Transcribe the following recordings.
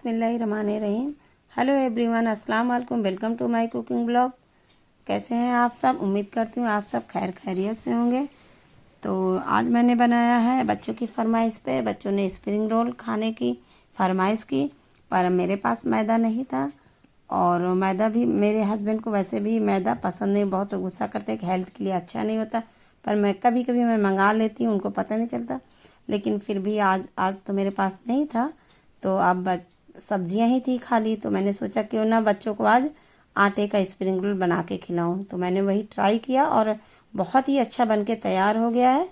बिस्मिल्लाहिर्रहमानिर्रहीम। Hello everyone, अस्सलाम वालेकुम। Welcome to my cooking blog. कैसे हैं आप सब? उम्मीद करती हूँ आप सब खैर खैरियत से होंगे। तो आज मैंने बनाया है बच्चों की फरमाइश पे। बच्चों ने स्प्रिंग रोल खाने की फरमाइश की, पर मेरे पास मैदा नहीं था और मैदा भी मेरे हस्बैंड को वैसे भी मैदा पसंद नहीं, बहुत गुस्सा करते हैं कि हेल्थ के लिए अच्छा नहीं होता। पर मैं कभी कभी मंगा लेती हूँ, उनको पता नहीं चलता। लेकिन फिर भी आज आज तो मेरे पास नहीं था, तो अब सब्जियां ही थी खाली, तो मैंने सोचा क्यों ना बच्चों को आज आटे का स्प्रिंग रोल बना के खिलाऊं। तो मैंने वही ट्राई किया और बहुत ही अच्छा बनके तैयार हो गया है।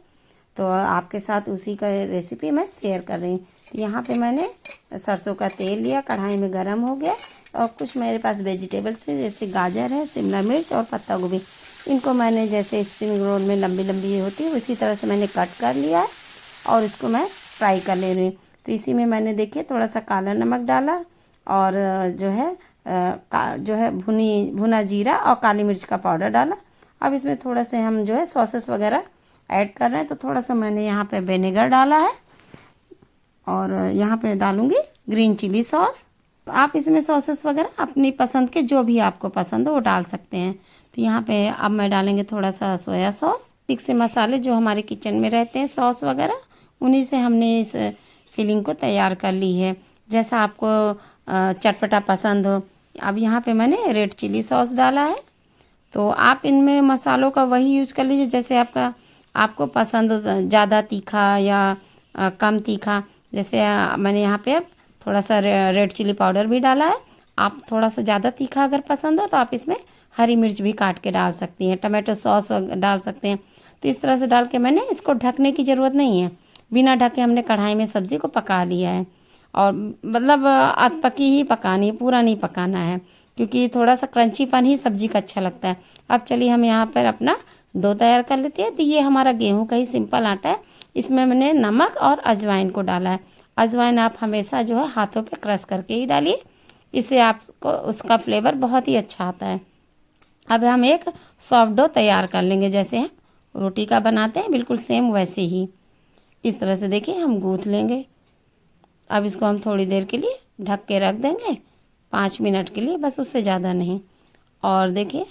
तो आपके साथ उसी का रेसिपी मैं शेयर कर रही हूँ। यहाँ पे मैंने सरसों का तेल लिया, कढ़ाई में गरम हो गया और कुछ मेरे पास वेजिटेबल्स थे, जैसे गाजर है, शिमला मिर्च और पत्ता गोभी। इनको मैंने जैसे स्प्रिंग रोल में लंबी लंबी होती है उसी तरह से मैंने कट कर लिया है और इसको मैं फ्राई कर ले रही हूँ। तो इसी में मैंने देखिए थोड़ा सा काला नमक डाला और जो है भुना जीरा और काली मिर्च का पाउडर डाला। अब इसमें थोड़ा से हम जो है सॉसेस वगैरह ऐड कर रहे हैं। तो थोड़ा सा मैंने यहाँ पे विनेगर डाला है और यहाँ पे डालूंगी ग्रीन चिली सॉस। तो आप इसमें सॉसेस वगैरह अपनी पसंद के जो भी आपको पसंद हो वो डाल सकते हैं। तो यहाँ पे अब मैं डालेंगे थोड़ा सा सोया सॉस। ठीक से मसाले जो हमारे किचन में रहते हैं सॉस वगैरह, उन्हीं से हमने इस फिलिंग को तैयार कर ली है, जैसा आपको चटपटा पसंद हो। अब यहाँ पे मैंने रेड चिली सॉस डाला है। तो आप इनमें मसालों का वही यूज कर लीजिए जैसे आपको पसंद हो, ज़्यादा तीखा या कम तीखा। जैसे मैंने यहाँ पे अब थोड़ा सा रेड चिली पाउडर भी डाला है। आप थोड़ा सा ज़्यादा तीखा अगर पसंद हो तो आप इसमें हरी मिर्च भी काट के डाल सकती हैं, टमाटो सॉस डाल सकते हैं। तो इस तरह से डाल के मैंने इसको ढकने की ज़रूरत नहीं है, बिना ढके हमने कढ़ाई में सब्जी को पका लिया है। और मतलब अध पकी ही पकानी है, पूरा नहीं पकाना है, क्योंकि थोड़ा सा क्रंचीपन ही सब्जी का अच्छा लगता है। अब चलिए हम यहाँ पर अपना डो तैयार कर लेते हैं। तो ये हमारा गेहूं का ही सिंपल आटा है। इसमें मैंने नमक और अजवाइन को डाला है। अजवाइन आप हमेशा जो है हाथों पे क्रश करके ही डालिए, इससे आपको उसका फ्लेवर बहुत ही अच्छा आता है। अब हम एक सॉफ्ट डो तैयार कर लेंगे, जैसे हम रोटी का बनाते हैं बिल्कुल सेम वैसे ही। इस तरह से देखिए हम गूँथ लेंगे। अब इसको हम थोड़ी देर के लिए ढक के रख देंगे, 5 मिनट के लिए बस, उससे ज़्यादा नहीं। और देखिए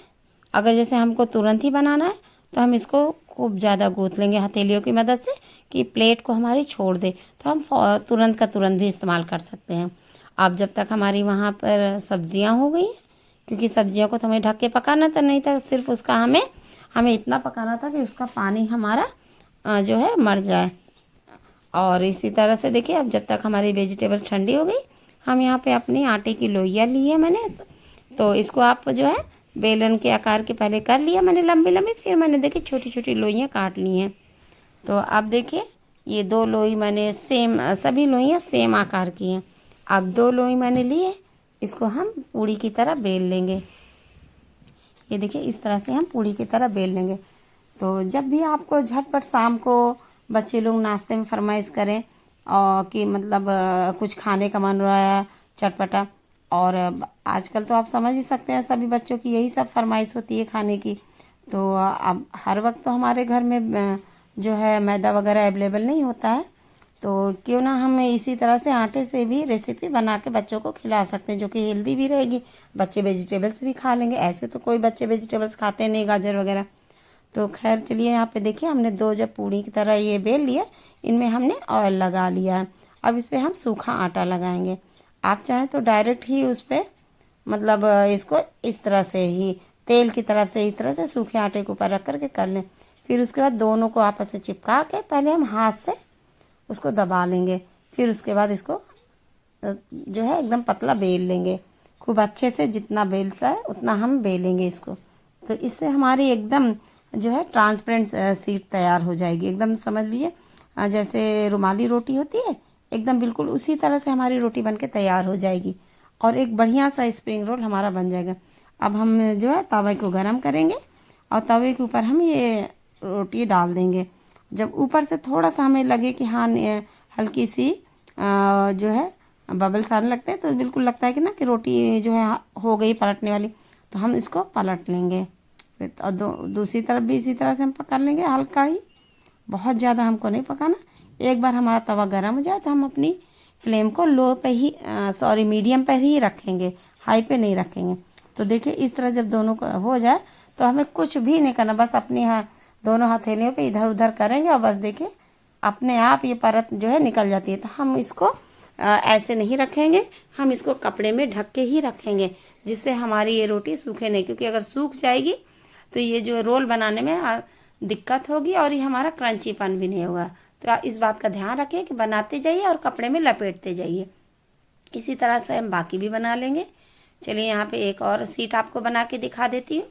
अगर जैसे हमको तुरंत ही बनाना है तो हम इसको खूब ज़्यादा गूँथ लेंगे हथेलियों की मदद से कि प्लेट को हमारी छोड़ दे, तो हम तुरंत का तुरंत भी इस्तेमाल कर सकते हैं। अब जब तक हमारी वहाँ पर सब्जियाँ हो गई, क्योंकि सब्जियों को तो हमें ढक के पकाना था, नहीं था सिर्फ उसका हमें इतना पकाना था कि उसका पानी हमारा जो है मर जाए। और इसी तरह से देखिए अब जब तक हमारी वेजिटेबल ठंडी हो गई, हम यहाँ पे अपनी आटे की लोइयाँ ली है मैंने। तो इसको आप जो है बेलन के आकार के पहले कर लिया मैंने लंबी लंबी, फिर मैंने देखिए छोटी छोटी लोइयाँ काट ली हैं। तो अब देखिए ये 2 लोई मैंने सभी लोइयाँ सेम आकार की हैं। अब 2 लोई मैंने लिए, इसको हम पूड़ी की तरह बेल लेंगे। ये देखिए इस तरह से हम पूड़ी की तरह बेल लेंगे। तो जब भी आपको झटपट शाम को बच्चे लोग नाश्ते में फरमाइश करें और कि मतलब कुछ खाने का मन रहा है चटपटा, और आजकल तो आप समझ ही सकते हैं सभी बच्चों की यही सब फरमाइश होती है खाने की। तो अब हर वक्त तो हमारे घर में जो है मैदा वगैरह अवेलेबल नहीं होता है, तो क्यों ना हम इसी तरह से आटे से भी रेसिपी बना के बच्चों को खिला सकते हैं, जो कि हेल्दी भी रहेगी, बच्चे वेजिटेबल्स भी खा लेंगे। ऐसे तो कोई बच्चे वेजिटेबल्स खाते नहीं, गाजर वगैरह। तो खैर चलिए यहाँ पे देखिए हमने 2 जब पूड़ी की तरह ये बेल लिया, इनमें हमने ऑयल लगा लिया है। अब इस पर हम सूखा आटा लगाएंगे। आप चाहें तो डायरेक्ट ही उस पर मतलब इसको इस तरह से ही तेल की तरफ से इस तरह से सूखे आटे के ऊपर रख करके कर लें। फिर उसके बाद दोनों को आपस में चिपका के पहले हम हाथ से उसको दबा लेंगे, फिर उसके बाद इसको जो है एकदम पतला बेल लेंगे, खूब अच्छे से, जितना बेल सा है उतना हम बेलेंगे इसको। तो इससे हमारी एकदम जो है ट्रांसपेरेंट शीट तैयार हो जाएगी, एकदम समझ लिए जैसे रुमाली रोटी होती है, एकदम बिल्कुल उसी तरह से हमारी रोटी बनके तैयार हो जाएगी और एक बढ़िया सा स्प्रिंग रोल हमारा बन जाएगा। अब हम जो है तवे को गरम करेंगे और तवे के ऊपर हम ये रोटी डाल देंगे। जब ऊपर से थोड़ा सा हमें लगे कि हाँ हल्की सी जो है बबल्स आने लगते हैं, तो बिल्कुल लगता है कि ना कि रोटी जो है हो गई पलटने वाली, तो हम इसको पलट लेंगे। फिर और दूसरी तरफ भी इसी तरह से हम पका लेंगे, हल्का ही, बहुत ज़्यादा हमको नहीं पकाना। एक बार हमारा तवा गर्म हो जाए तो हम अपनी फ्लेम को लो पे ही मीडियम पर ही रखेंगे, हाई पे नहीं रखेंगे। तो देखिए इस तरह जब दोनों को हो जाए तो हमें कुछ भी नहीं करना, बस अपनी दोनों हथेलियों पे इधर उधर करेंगे और बस देखिए अपने आप ये परत जो है निकल जाती है। तो हम इसको ऐसे नहीं रखेंगे, हम इसको कपड़े में ढक के ही रखेंगे, जिससे हमारी ये रोटी सूखे नहीं, क्योंकि अगर सूख जाएगी तो ये जो रोल बनाने में दिक्कत होगी और ये हमारा क्रंचीपन भी नहीं होगा। तो इस बात का ध्यान रखिए कि बनाते जाइए और कपड़े में लपेटते जाइए। इसी तरह से हम बाकी भी बना लेंगे। चलिए यहाँ पे एक और सीट आपको बना के दिखा देती हूँ।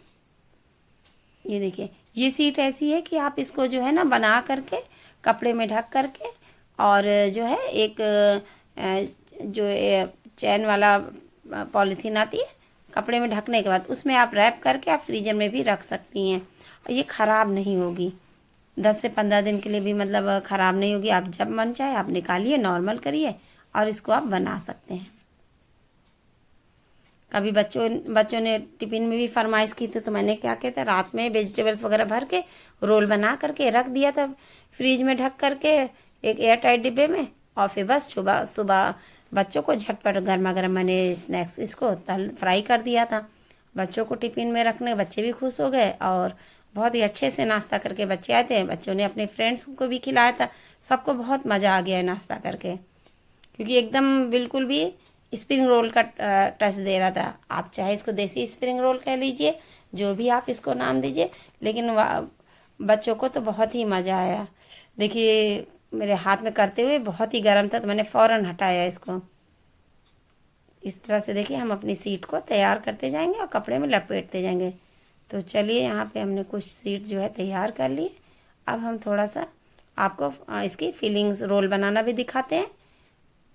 ये देखिए ये सीट ऐसी है कि आप इसको जो है ना बना करके कपड़े में ढक करके और जो है एक जो चैन वाला पॉलीथीन आती है कपड़े में ढकने के बाद, उसमें आप रैप करके आप फ्रीजर में भी रख सकती हैं और ये ख़राब नहीं होगी। 10 से 15 दिन के लिए भी मतलब ख़राब नहीं होगी। आप जब मन चाहे आप निकालिए, नॉर्मल करिए और इसको आप बना सकते हैं। कभी बच्चों ने टिफ़िन में भी फरमाइश की थी, तो मैंने क्या किया था, रात में वेजिटेबल्स वगैरह भर के रोल बना करके रख दिया था फ्रीज में ढक करके एक एयर टाइट डिब्बे में, और फिर बस सुबह सुबह बच्चों को झटपट गर्मा गर्म मैंने स्नैक्स इसको फ्राई कर दिया था। बच्चों को टिफ़िन में रखने बच्चे भी खुश हो गए और बहुत ही अच्छे से नाश्ता करके बच्चे आए थे। बच्चों ने अपने फ्रेंड्स को भी खिलाया था। सबको बहुत मज़ा आ गया है नाश्ता करके, क्योंकि एकदम बिल्कुल भी स्प्रिंग रोल का टच दे रहा था। आप चाहे इसको देसी स्प्रिंग रोल कह लीजिए, जो भी आप इसको नाम दीजिए, लेकिन बच्चों को तो बहुत ही मज़ा आया। देखिए मेरे हाथ में करते हुए बहुत ही गर्म था, तो मैंने फ़ौरन हटाया इसको। इस तरह से देखिए हम अपनी सीट को तैयार करते जाएंगे और कपड़े में लपेटते जाएंगे। तो चलिए यहाँ पे हमने कुछ सीट जो है तैयार कर ली। अब हम थोड़ा सा आपको इसकी फीलिंग्स रोल बनाना भी दिखाते हैं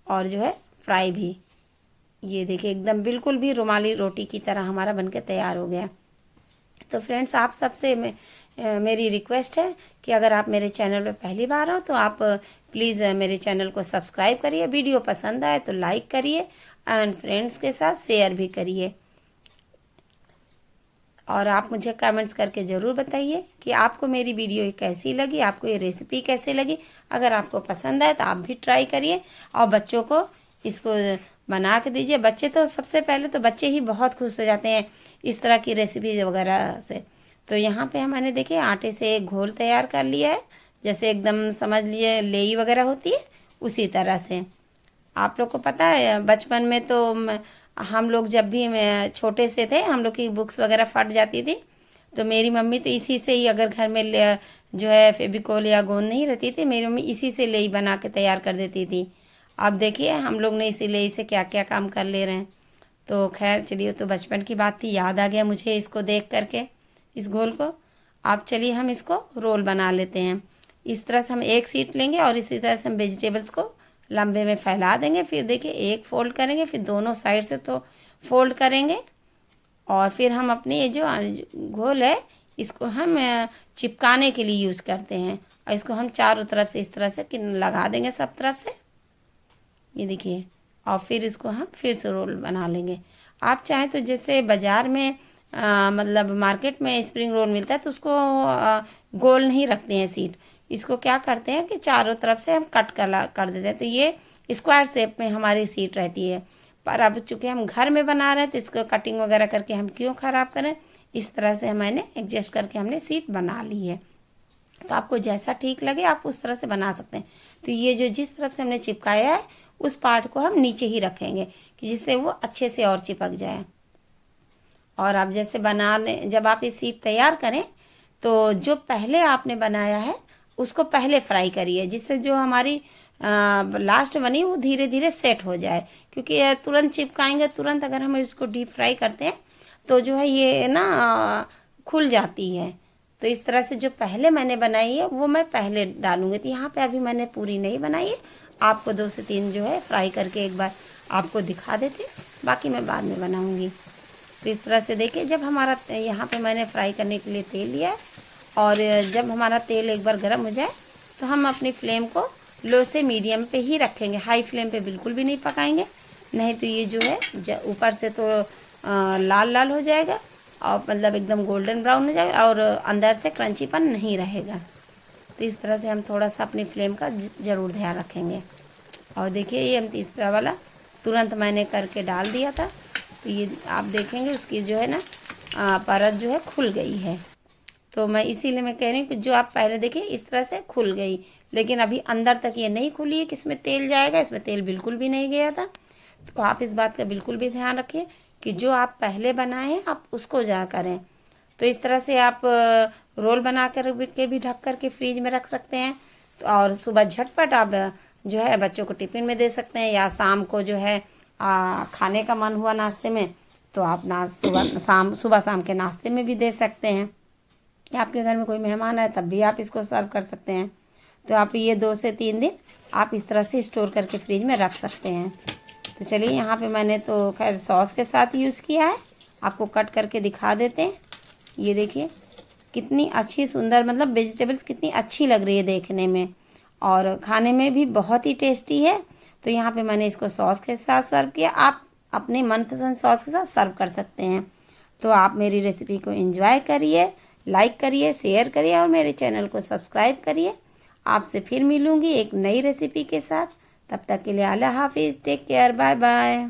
और जो है फ्राई भी। ये देखिए एकदम बिल्कुल भी रुमाली रोटी की तरह हमारा बनके तैयार हो गया। तो फ्रेंड्स आप सबसे मेरी रिक्वेस्ट है कि अगर आप मेरे चैनल पे पहली बार हो तो आप प्लीज़ मेरे चैनल को सब्सक्राइब करिए, वीडियो पसंद आए तो लाइक करिए एंड फ्रेंड्स के साथ शेयर भी करिए। और आप मुझे कमेंट्स करके ज़रूर बताइए कि आपको मेरी वीडियो कैसी लगी, आपको ये रेसिपी कैसी लगी। अगर आपको पसंद आए तो आप भी ट्राई करिए और बच्चों को इसको बना के दीजिए। बच्चे तो सबसे पहले तो बच्चे ही बहुत खुश हो जाते हैं इस तरह की रेसिपी वगैरह से। तो यहाँ पे मैंने देखिए आटे से एक घोल तैयार कर लिया है, जैसे एकदम समझ लिए लेई वगैरह होती है उसी तरह से। आप लोग को पता है बचपन में तो हम लोग जब भी छोटे से थे हम लोग की बुक्स वगैरह फट जाती थी, तो मेरी मम्मी तो इसी से ही, अगर घर में जो है फेविकोल या गोंद नहीं रहती थी, मेरी मम्मी इसी से लेई बना के तैयार कर देती थी। अब देखिए हम लोग ने इसी लेई से क्या क्या काम कर ले रहे हैं। तो खैर चलिए, तो बचपन की बात थी, याद आ गया मुझे इसको देख करके, इस घोल को। आप चलिए हम इसको रोल बना लेते हैं। इस तरह से हम एक सीट लेंगे और इसी तरह से हम वेजिटेबल्स को लंबे में फैला देंगे। फिर देखिए एक फोल्ड करेंगे, फिर दोनों साइड से तो फोल्ड करेंगे और फिर हम अपने ये जो घोल है इसको हम चिपकाने के लिए यूज़ करते हैं, और इसको हम चारों तरफ से इस तरह से लगा देंगे सब तरफ से। ये देखिए, और फिर इसको हम फिर से रोल बना लेंगे। आप चाहें तो जैसे बाज़ार में मतलब मार्केट में स्प्रिंग रोल मिलता है तो उसको गोल नहीं रखते हैं सीट। इसको क्या करते हैं कि चारों तरफ से हम कट कर देते हैं, तो ये स्क्वायर शेप में हमारी सीट रहती है। पर अब चूँकि हम घर में बना रहे हैं तो इसको कटिंग वगैरह करके हम क्यों ख़राब करें। इस तरह से मैंने एडजस्ट करके हमने सीट बना ली है। तो आपको जैसा ठीक लगे आप उस तरह से बना सकते हैं। तो ये जो जिस तरफ से हमने चिपकाया है उस पार्ट को हम नीचे ही रखेंगे कि जिससे वो अच्छे से और चिपक जाए। और आप जैसे जब आप ये सीट तैयार करें तो जो पहले आपने बनाया है उसको पहले फ्राई करिए, जिससे जो हमारी लास्ट बनी वो धीरे धीरे सेट हो जाए। क्योंकि तुरंत चिपकाएंगे, तुरंत अगर हम इसको डीप फ्राई करते हैं तो जो है ये ना खुल जाती है। तो इस तरह से जो पहले मैंने बनाई है वो मैं पहले डालूंगी। तो यहाँ पे अभी मैंने पूरी नहीं बनाई है, आपको 2 से 3 जो है फ्राई करके एक बार आपको दिखा देते, बाकी मैं बाद में बनाऊंगी। तो इस तरह से देखिए जब हमारा यहाँ पे मैंने फ्राई करने के लिए तेल लिया है, और जब हमारा तेल एक बार गर्म हो जाए तो हम अपनी फ्लेम को लो से मीडियम पे ही रखेंगे। हाई फ्लेम पे बिल्कुल भी नहीं पकाएंगे, नहीं तो ये जो है ऊपर से तो लाल लाल हो जाएगा और मतलब एकदम गोल्डन ब्राउन हो जाएगा और अंदर से क्रंचीपन नहीं रहेगा। तो इस तरह से हम थोड़ा सा अपनी फ्लेम का ज़रूर ध्यान रखेंगे। और देखिए ये हम तीसरा वाला तुरंत मैंने करके डाल दिया था, तो ये आप देखेंगे उसकी जो है ना परत जो है खुल गई है। तो मैं इसीलिए मैं कह रही हूँ कि जो आप पहले देखिए इस तरह से खुल गई, लेकिन अभी अंदर तक ये नहीं खुली है कि इसमें तेल जाएगा, इसमें तेल बिल्कुल भी नहीं गया था। तो आप इस बात का बिल्कुल भी ध्यान रखिए कि जो आप पहले बनाए हैं आप उसको जा करें। तो इस तरह से आप रोल बना कर के भी ढक कर के फ्रीज में रख सकते हैं। तो और सुबह झटपट आप जो है बच्चों को टिफ़िन में दे सकते हैं, या शाम को जो है खाने का मन हुआ नाश्ते में तो आप सुबह शाम के नाश्ते में भी दे सकते हैं, या आपके घर में कोई मेहमान आए तब भी आप इसको सर्व कर सकते हैं। तो आप ये 2 से 3 दिन आप इस तरह से स्टोर करके फ्रिज में रख सकते हैं। तो चलिए यहाँ पे मैंने तो खैर सॉस के साथ यूज़ किया है, आपको कट करके दिखा देते हैं। ये देखिए कितनी अच्छी सुंदर, मतलब वेजिटेबल्स कितनी अच्छी लग रही है देखने में, और खाने में भी बहुत ही टेस्टी है। तो यहाँ पे मैंने इसको सॉस के साथ सर्व किया, आप अपने मनपसंद सॉस के साथ सर्व कर सकते हैं। तो आप मेरी रेसिपी को एंजॉय करिए, लाइक करिए, शेयर करिए और मेरे चैनल को सब्सक्राइब करिए। आपसे फिर मिलूँगी एक नई रेसिपी के साथ, तब तक के लिए अल्लाह हाफिज़, टेक केयर, बाय बाय।